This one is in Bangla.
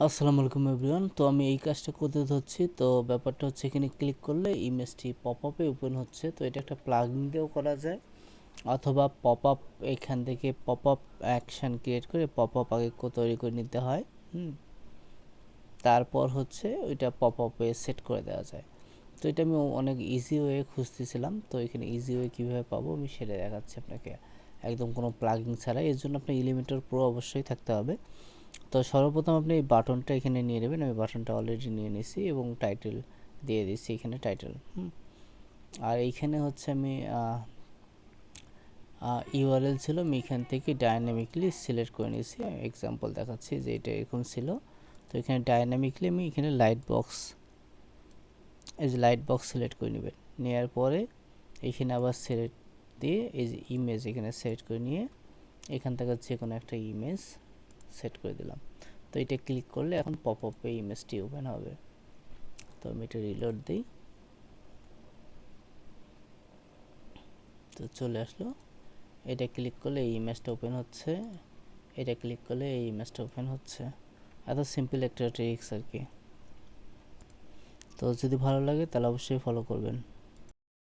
আসসালামু আলাইকুম এভরিওয়ান। তো আমি এই কাজটা করতে হচ্ছি। তো ব্যাপারটা হচ্ছে এখানে ক্লিক করলে ইমেজটি পপআপে ওপেন হচ্ছে। তো এটা একটা প্লাগইন দিয়েও করা যায়, অথবা পপআপ এখান থেকে পপআপ অ্যাকশন ক্রিয়েট করে পপআপ আগে তৈরি করে নিতে হয়। তারপর হচ্ছে ওইটা পপআপে সেট করে দেওয়া যায়। তো এটা আমি অনেক ইজি ওয়ে খুঁজতেছিলাম। তো এখানে ইজি ওয়ে কীভাবে পাবো আমি সেটা দেখাচ্ছি আপনাকে, একদম কোনো প্লাগইন ছাড়াই। এর জন্য আপনার এলিমেন্টর প্রো অবশ্যই থাকতে হবে। তো সর্বপ্রথম আপনি এই বাটনটা এখানে নিয়ে নেবেন। আমি বাটনটা অলরেডি নিয়ে নিয়েছি এবং টাইটেল দিয়ে দিচ্ছি এখানে টাইটেল। আর এইখানে হচ্ছে আমি ইউআরএল ছিল, আমি এখান থেকে ডায়নামিকলি সিলেক্ট করে নিয়েছি। এক্সাম্পল দেখাচ্ছি যে এটা এরকম ছিল। তো এখানে ডায়নামিকলি আমি এখানে লাইটবক্স, এই যে লাইটবক্স সিলেক্ট করে নেবেন। নেওয়ার পরে এখানে আবার সিলেক্ট দিয়ে এই যে ইমেজ এখানে সিলেক্ট করে নিয়ে এখান থেকে যে কোনো একটা ইমেজ সেট করে দিলাম। তো এটা ক্লিক করলে এখন পপআপে ইমেজটি ওপেন হবে। তো আমি এটা রিলোড দিই, তো চলে আসলো। এটা ক্লিক করলে এই ইমেজটা ওপেন হচ্ছে, এটা ক্লিক করলে এই ইমেজটা ওপেন হচ্ছে। এত সিম্পল একটা ট্রিক্স আর কি। তো যদি ভালো লাগে তাহলে অবশ্যই ফলো করবেন।